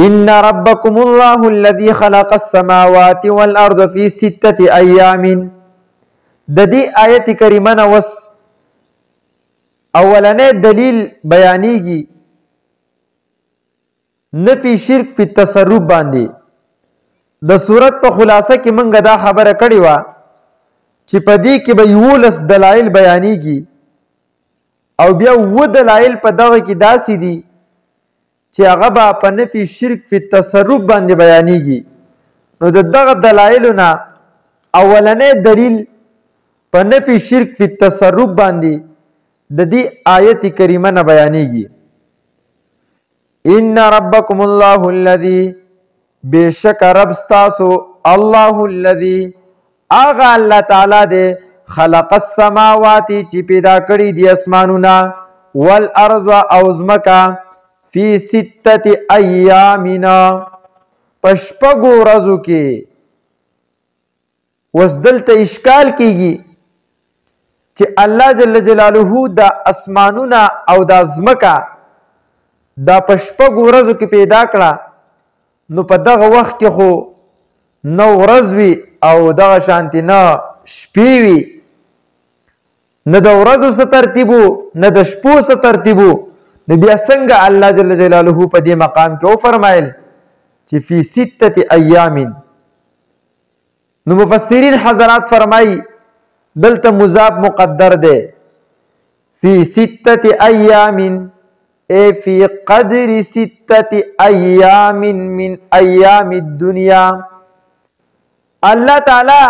ان ربکم الله الذي خلق السماوات والارض في 6 ایام. د دې آیت کریمه نه وس اولنې دلیل بیانېږي نفي شرک په تصرف باندې. د صورت په خلاصه کې منګه دا خبره کړې و چې په دې کې به 11 دلایل بیانېږي او بیا و دلایل په دغه کې داسې دي چې هغه به په نفي شرک په تصرف باندې بیانېږي. نو د دغه دلایلو نه اولنې دلیل په نفي شرک په تصرف باندې د دې آیت کریمه نه بیانېږي. ان ربکم الله الذي بشک رب ستاسو الله الذي اغا الله تعالی دے خلق السماوات چې پیدا کړی دی اسمانونه والارض او زمکا فی 6 ایامنا پشپغو ورځو کې. وس دلته اشکال کیږي چې الله جل جلاله دا اسمانونه او دا زمکا دا پشپغو ورځو کې پیدا کړه، نو په دغه وخت کې خو نو ورځ وي او دغه شانتی نه شپې وي، نه د ورځو څه ترتیبو نه د شپو څه ترتیبو. نو بیا څنګه الله جل جلاله په دې مقام کې وفرمایل چې فی 6 ایام. نو مفسرین حضرات فرمایي دلته مضاف مقدر ده فی 6 ایام اے فی قدر 6 ایام من ایام الدنیا. اللہ تعالی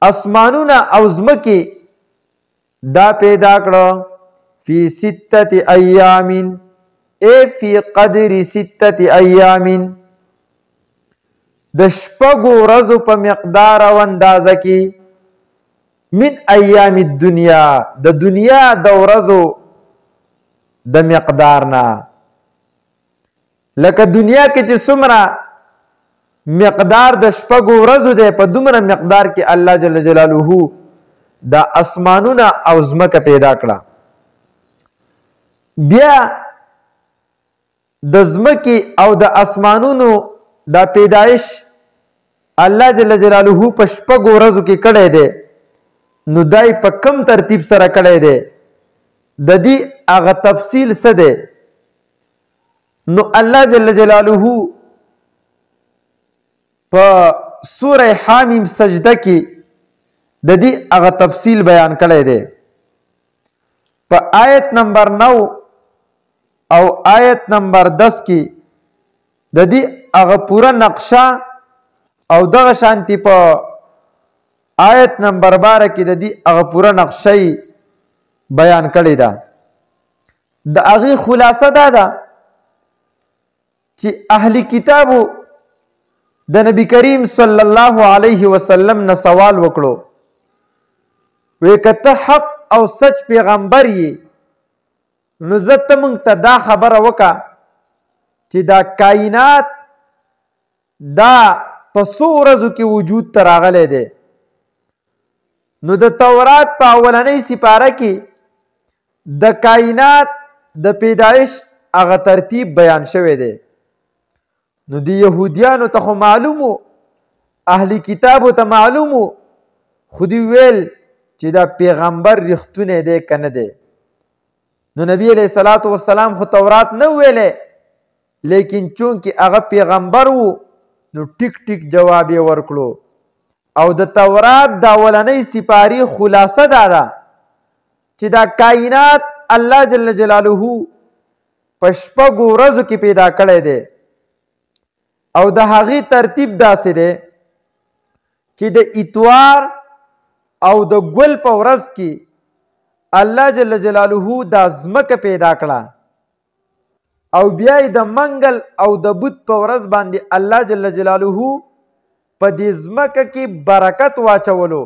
اسمانونا او زمکی دا پیدا کرو فی 6 ایام اے فی قدر 6 ایام د شپږو ورځو په مقدار او اندازه کې من ایام الدنیا د دنیا د ورځو د مقدارنا. لکه دنیا کې چې څومره مقدار د شپږو ورځو دی په دومره مقدار کې الله جل جلاله دا اسمانونه او ځمکه پیدا کړه. بیا د ځمکې او د اسمانونو دا پیدایش الله جل جلاله په شپږو ورځو کې کړی دی. نو دای په کم ترتیب سره کړی دی، د دې هغه تفصیل څه دی؟ نو الله جل جلاله په سوره حامیم سجده کې د دې هغه تفصیل بیان کړی دی. په آیت نمبر 9 او آیت نمبر 10 کې د دې هغه پورا نقشه او دغه شانتی په آیت نمبر 12 کې د دې هغه پورا نقشه بیان کړی ده. د هغه خلاصه دا ده چې اهلی کتابو د نبی کریم صلی الله علیه وسلم نه سوال وکړو، وی کته حق او سچ پیغمبر یې نو زه ته موږ ته دا خبره وکړه چې دا کائنات دا په څو ورځو کې وجود ته راغلی دی. نو د تورات په اولنۍ سپاره کې د کائنات د پیدایش هغه ترتیب بیان شوی دی. نو د یهودیانو ته خو معلومو، اهلی کتابو ته معلومو، خو دوی ویل چې دا پیغمبر رښتونی دی که نه دی. نو نبی علیه الصلاة والسلام خو تورات نه ویلی، لیکن چونکې هغه پیغمبر وو نو ټیک ټیک جواب یې ورکړو. او د تورات د اولنۍ سپارې خلاصه دا ده چې دا کائنات الله جل جلاله په شپږو ورځو کې پیدا کړی دی. او د هغې ترتیب داسې دی چې د اتوار او د ګل په ورځ کې الله جل جلاله دا ځمکه پیدا کړه، او بیا د منګل او د بت په ورځ باندې الله جل جلاله په دې ځمکه کې برکت واچولو.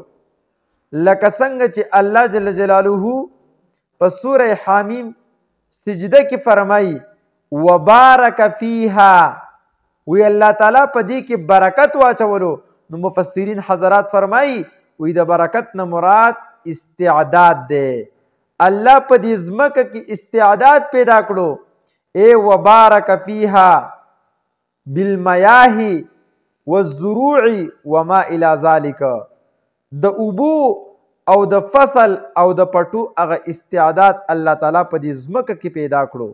لکه څنګه چې الله جل جلاله په سوره حامیم سجده کې فرمایي وبارک فیها، وی الله تعالی په دې کې برکت واچولو. نو مفسرین حضرات فرمایي وی د برکت نه مراد استعداد دی. الله په دې ځمکه کې استعداد پیدا کړو. اے وبارک فیها بالمیاه والزروع وما الى ذلك، د اوبو او د فصل او د پټو هغه استعداد الله تعالی په دې ځمکه کې پیدا کړو.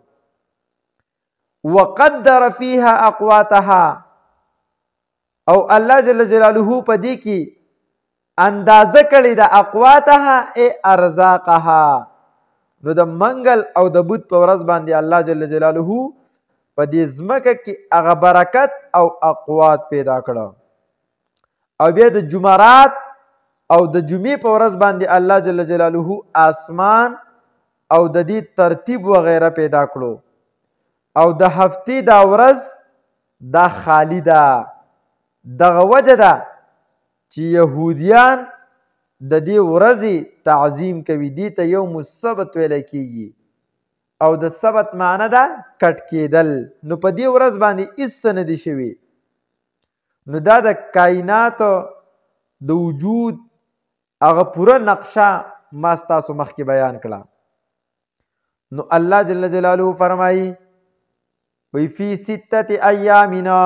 وقدر فيها اقواتها، او الله جل جلاله په دې کې اندازه کړی د اقواتها ای ارزاقها. نو د منګل او د بوت په ورځ باندې الله جل جلاله په دې ځمکه کې هغه برکت او اقوات پیدا کړه. او بیا د جمعرات او د جمعې په ورځ باندې الله جل جلاله آسمان او د دې ترتیب وغیره پیدا کړو. او د هفتې دا ورځ دا خالی ده. دغه وجه ده چې یهودیان د دې ورځې تعظیم کوي، دې ته یوم السبت ویلی کیږي. او د سبت معنی ده کټ کېدل. نو په دې ورځ باندې هېڅ څه نه دي شوي. نو دا د کائناتو د وجود هغه پوره نقشه ما ستاسو مخکې بیان کړه. نو الله جل جلاله فرمایي وی فی ستة ایامنا،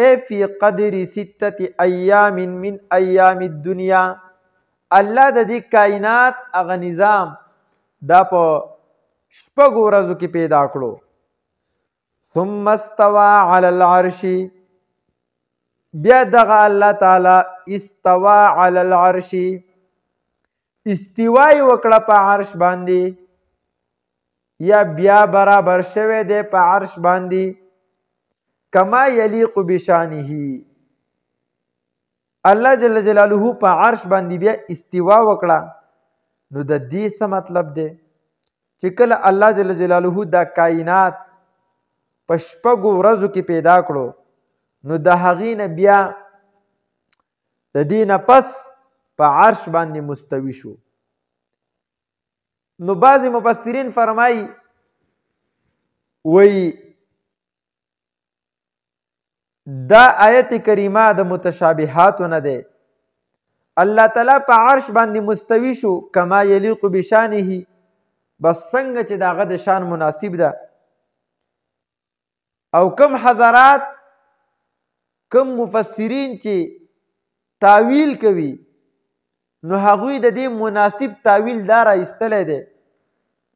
اے فی قدر ستة ایام من ایام الدنیا. الله د دې کائنات هغه نظام دا په شپږو ورځو کې پیدا کړو. ثم استوى علی العرش، بیا دغه الله تعالی استوى علی العرش، استوای وکړه په عرش باندې، یا بیا برابر شوی دی په عرش باندې. کما یلیق بشانه، الله جل جلاله په عرش باندې بیا استوا وکړه. نو د دې څه مطلب دی چې کله الله جل جلاله دا کائنات په شپږو ورځو کې پیدا کړو، نو د هغې نه بیا د دې نه پس په عرش باندې مستوي شو. نو بعضې مفسرین فرمایي وی دا آیت کریمه د متشابهاتو نه دی. الله تعالی په عرش باندې مستوي شو کما یلیق بشانه، بس څنګه چې د هغه د شان مناسب ده. او کم حضرات کم مفسرین چې تاویل کوي، نو هغوی د دې مناسب تاویل دا رایستلی دی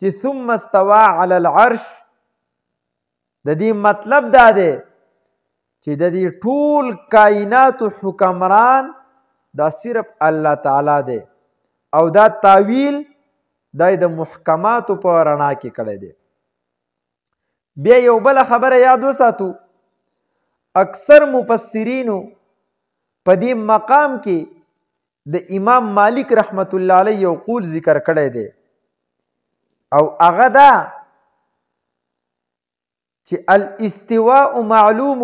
چې ثم استوى علی العرش، د دې مطلب دا دی چې د دې ټول کائناتو حکمران دا صرف الله تعالی دی. او دا تاویل دا د محکماتو په رڼا کې کړی دی. بیا یو بله خبره یاد وساتو، اکثر مفسرینو په دې مقام کې د امام مالک رحمت الله علیه یو قول ذکر کړی دی، او هغه دا چې الاستواء معلوم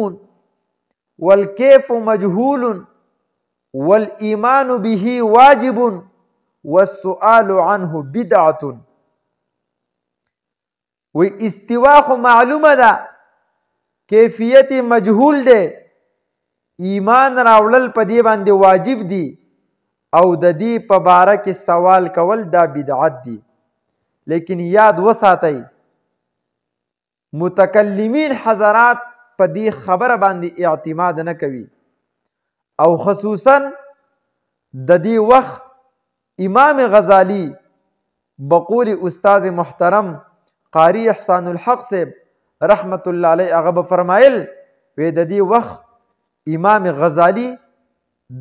والکیف مجهول والایمان به واجب والسؤال عنه بدعة. وی استوا خو معلومه ده، کیفیت مجهول ده، ایمان راوړل په دې باندې واجب دي، او د دې په باره کې سوال کول دا بدعت دي. لیکن یاد وساتئ متکلمین حضرات په دې خبره باندې اعتماد نه کوي، او خصوصا د دې وخت امام غزالی بقول استاذ محترم قاری احسان الحق صاحب رحمت الله علیه هغه به فرمایل وی د دې وخت امام غزالی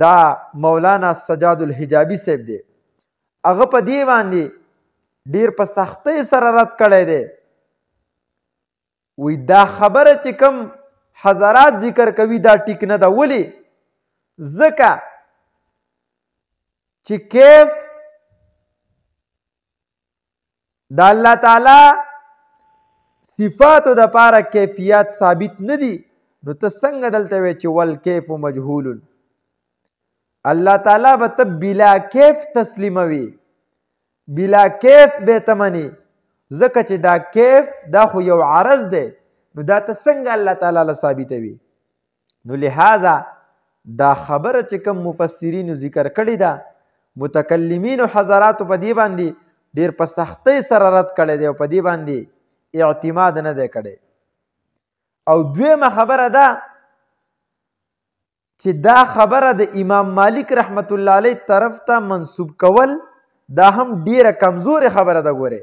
دا مولانا سجاد الحجابی صاحب دی، هغه په دې باندې ډیر په سختۍ سره رد کړی دی. وی دا خبره چې کم حضرات ذکر کوي دا ټیک نه ده. ولې؟ ځکه چې کیف د الله تعالی صفاتو د پاره کیفیت ثابت نه دي، نو ته څنګه دلته وی چې والکیف مجهول؟ الله تعالی به ته بلا کیف تسلیموي، بلا کیف به تمني، ځکه چې دا کیف دا خو یو عرض دی، نو دا ته څنګه الله تعالی له ثابتوي؟ نو لہذا دا خبره چې کوم مفسرینو ذکر کړې ده، متکلمینو حضراتو په دې باندې ډیر په سختۍ سره رد کړی دی، او په دې باندې اعتماد نه دی کړی. او دویمه خبره ده چې دا خبره د امام مالک رحمت الله علیه طرف ته منسوب کول دا هم ډیره کمزورې خبره ده. ګوره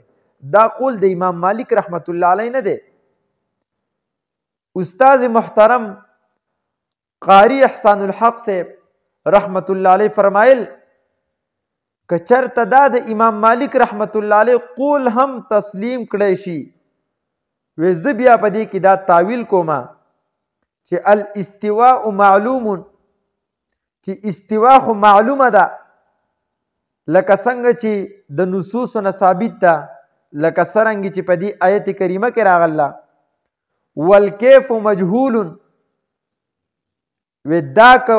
دا قول د امام مالک رحمت الله علیه نه دی. استاد محترم قاری احسان الحق سے رحمت الله علیه فرمایل که چرته دا د امام مالک رحمت الله علیه قول هم تسلیم کړی شي وی زه بیا په دې کې دا تاویل کومه چې الاستواء معلوم، چې استوا خو معلومه ده لکه څنګه چې د نصوصو نه ثابت ده، لکه څرنګه چې په دې آیت کریمه کې راغله والکیف مجهول. وی دا که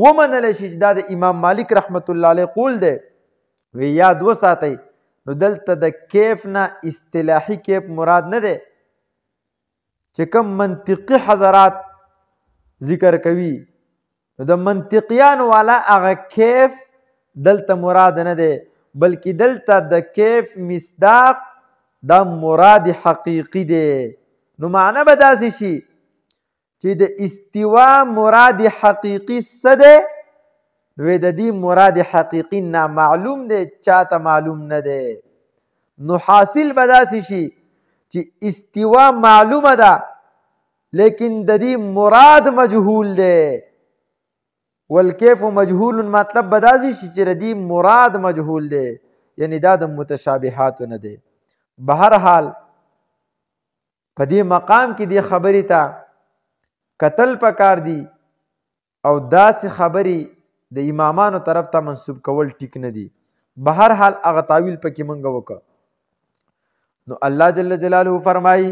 ومنل شي چې دا د امام مالک رحمت الله علیه قول دی، وی یاد وساتئ نو دلته د کیف نه اصطلاحي کیف مراد نه دی چې کوم منطقي حضرات ذکر کوي، نو د منطقیان والا هغه کیف دلته مراد نه دی، بلکې دلته د کیف مصداق دا مراد حقیقي دی. نو معنی به داسې شي چې د استوا مراد حقیقي څه دی؟ نو د دې مراد حقیقي نامعلوم دی، چاته معلوم نه دی. نو حاصل به داسې شي چې استوا معلومه ده لیکن د دې مراد مجهول دی. والکیف مجهول مطلب به داسې شي چې د دې مراد مجهول دی، یعنی دا د متشابهاتو نه دی. بهرحال په دې مقام کې دې خبرې ته کتل پکار دي او داسې خبرې د امامانو طرف ته منسوب کول ټیک نه دي. بهرحال هغه تاویل پکې منګه وکړه. نو الله جل جلاله فرمایي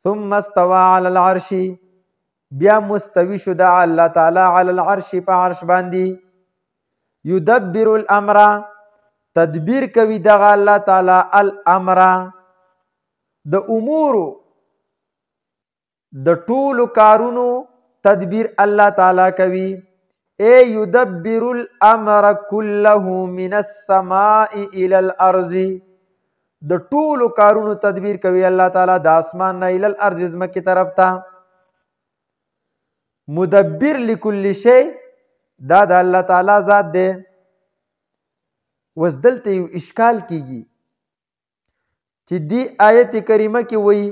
ثم استوى على العرش، بیا مستوی شو دا الله تعالی علی العرش په عرش باندې، یدبر الامر تدبیر کوي دغه الله تعالی الامر د امور د ټولو کارونو تدبیر الله تعالی کوي. اے یدبر الامر كله من السماء الى الارض، د ټولو کارونو تدبیر کوي الله تعالی د اسمان نه الى الارض زمکه طرف ته. مدبر لكل شی دا د الله تعالی ذات دی. وس دلته یو اشکال کیږي چې دی آیت کریمه کې وایي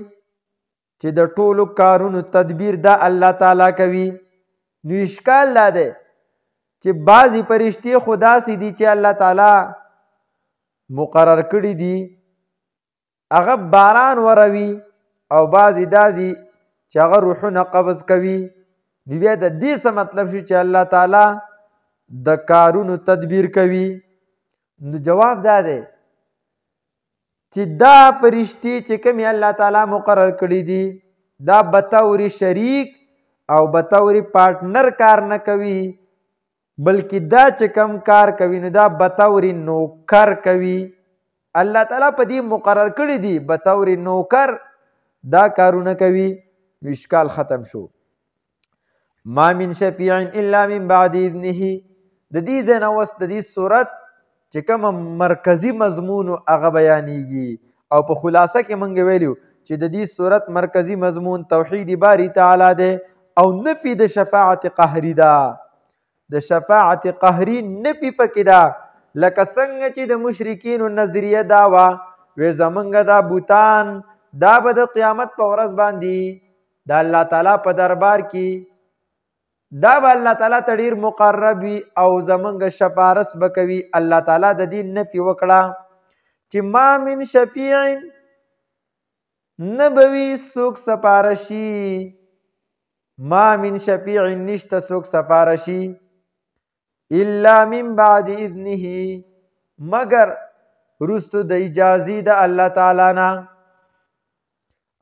چې د ټولو کارونو تدبیر دا الله تعالی کوي. نو اشکال دا دی چې بعضی فرشتي خدا سي دي چې الله تعالی مقرر کړی دي هغه باران وروي، او بعضی دا دي چې هغه روحونه قبض کوي. نو بیا د دې څه مطلب شي چې الله تعالی د کارونو تدبیر کوي؟ نو جواب دا دی چې دا فرشتي چې کومې الله تعالی مقرر کړي دي دا بطور شریک او بطور پارټنر کار نه کوي، بلکې دا چې کم کار کوي نو دا بطور نوکر کوي. الله تعالی په دې مقرر کړي دي بطور نوکر دا کارونه کوي. اشکال ختم شو. ما من شفیع الا من بعد اذنه، د دې ځای نه اوس د دې صورت چې کوم مرکزی مضمون هغه بیانېږي، او په خلاصه کې موږ ویلو چې د دې صورت مرکزی مضمون توحید باری تعالی دی او نفی د شفاعت قهری ده. د شفاعت قهری نفی پکې ده، لکه څنګه چې د مشرکینو نظریه دا وه وی زمونږ دا بوتان دا به د قیامت په ورځ باندې د الله تعالی په دربار کې دا به الله تعالی ته ډېر مقرب وي او زمونږ شفارس به کوي. الله تعالی د دې نفي وکړه چې ما من شفیع نه به وي څوک سپارشي، ما من شفیع نشته څوک سپارشي الا من بعد اذنه مگر وروستو د اجازې د الله تعالی نه.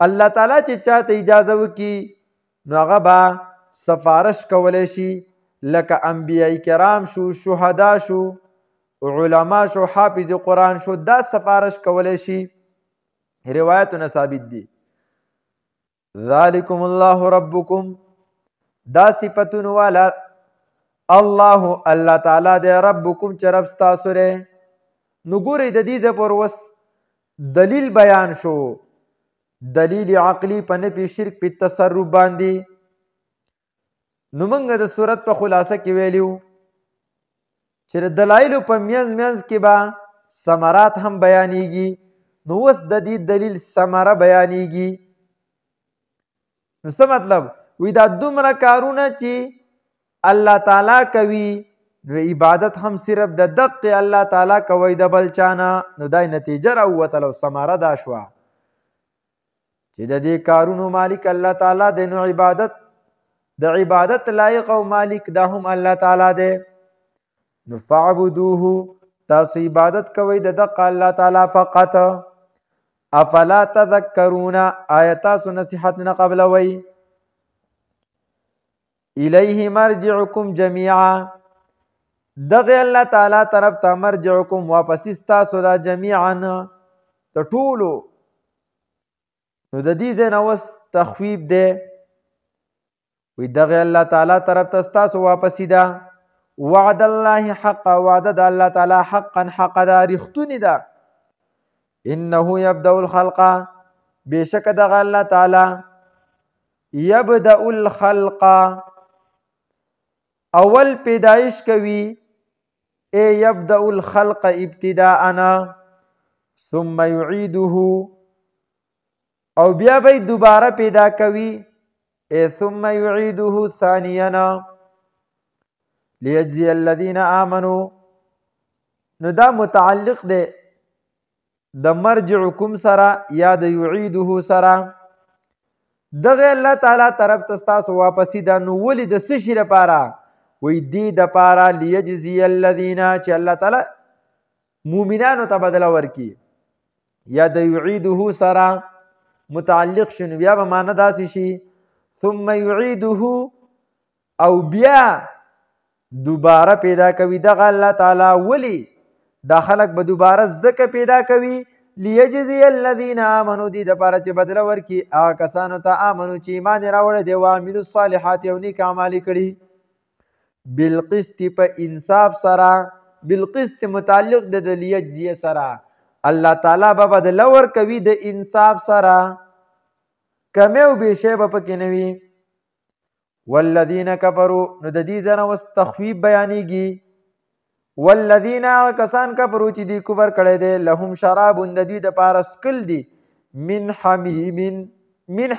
الله تعالی چې چاته اجازه وکړي نو هغه به سفارش کولی شي، لکه انبیاء کرام شو، شهدا شو، علما شو، حافظ قرآن شو، دا سفارش کولی شي. روایتونه ثابت دي. ذالکم الله ربکم، دا صفتون والا الله الله تعالی دی ربکم چې رب ستاسو دی. نو ګورئ د دې ځای پر اوس دلیل بیان شو، دلیل عقلی په نفي شرک په تصرف باندې. نو موږ د صورت په خلاصه کې ویلیو چې د دلایلو په میانځ کې به ثمرات هم بیانېږي. نو اوس د دې دلیل ثمره بیانېږي. نو څه مطلب؟ وی دا دومره کارونه چې الله تعالی کوي نو عبادت هم صرف د دقې الله تعالی کوي د بل چانه. نو دای نتیجه راووتله او ثمره دا شوه چې د دې کارونو مالک الله تعالی دی. نو د عبادت لایق او مالک دا هم الله تعالی دی. نو فعبدوه تاسو عبادت کوئ د دقه الله تعالی فقط. افلا تذکرون آیا تاسو نصیحت نه قبلوئ؟ الیه مرجعکم جمیعا دغه الله تعالی طرف ته مرجعکم واپس تاسو دا جمیعا د ټولو. نو د دې ځای نه اوس تخویب دی وی دغه الله تعالی طرف ته ستاسو واپسی ده. وعد الله حقا وعده د الله تعالی حقا حق ده رښتونې ده. انه یبدأ الخلق بشک دغه الله تعالی یبدأ الخلق اول پیدایش کوي. ای یبدأ الخلق ابتداءنا ثم یعیده او بیا به دوباره پیدا کوي. ای ثم یعیده ثانینا لیجزی الذین آمنوا. نو دا متعلق دی د مرجعکم سره یا د یعیده سره. دغه الله تعالی طرف ته ستاسو واپسی ده. نو ولې د څه شي لپاره؟ وی دې دپاره لیجزی الذین چې الله تعالی مؤمنانو ته بدله ورکي. یا د یعیده سره متعلق شنو بیا به معنی داسې شي ثم یعیده او بیا دوباره پیدا کوي دغه الله تعالی. ولی دا خلق به دوباره ځکه پیدا کوي لیجزی الذین آمنوا دې دپاره چې بدله ورکي هغه کسانو ته آمنو چې ایمان یې راوړی دی وعملو الصالحات او نیک اعمال یې کړي بالقسط په انصاف سره. بالقسط متعلق د لیجزی سره الله تعالی به بدله ورکوي د انصاف سره. کمی او بیشی به پکې نه وي. والذین کفروا نو د دې ځای نه اوس تخویب بیانېږي. والذین کسان کفرو چې دوی کفر کړی دی لهم شراب د دوی دپاره څکل دي من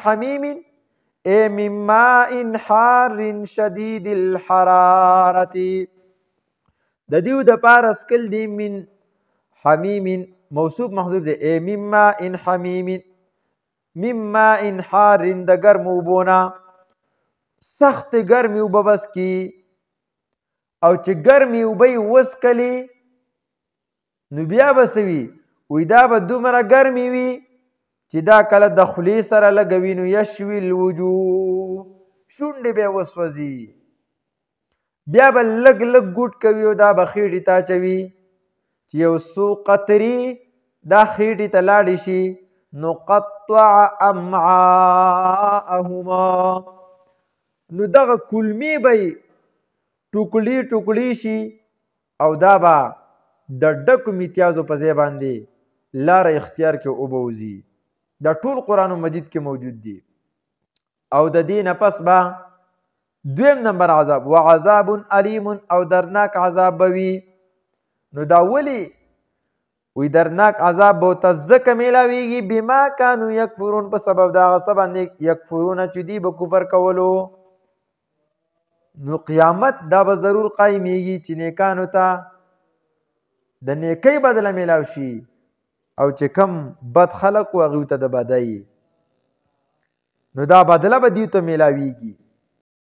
حمیم ای من ماء حار شدید الحرارة د دوی دپاره څکل دي من حمیم موصوف محذوف دی. ای من ماء حمیم من ماء حار د ګرمو اوبونه سخت ګرمې اوبه بس کی او چې ګرمې اوبه یې وڅکلې نو بیا به څه وي؟ وی دا به دومره ګرمې وي چې دا کله د خولې سره لګوي نو یشوي الوجوه شونډې به یې وسوځي. بیا به لږ لږ ګوټ کوي او دا به خېټې ته اچوي چې یو څو قطرې دا خېټې ته لاړې شي. نقطع امعاءهما نو دغه کلمې به ټوکړي ټوکړي شي او دا به د ډکو میتیازو په ځای باندې لاره اختیار کې اوبه وځي. دا ټول قرآن مجید کې موجود دي. او د دې نه پس به دویم نمبر عذاب وعذاب علیم او درناک عذاب به وي. نو دا ولې وی درناک عذاب به ورته ځکه میلاویږي بما کانو یکفرون په سبب د هغه څه باندې یکفرون چې دوی به کفر کولو. نو قیامت دا به ضرور قایمیږي چې نیکانو ته د نیکۍ بدله میلاو شي او چې کم بد خلق و هغوی ته د بدۍ. نو دا بدله به دوی ته میلاویږي.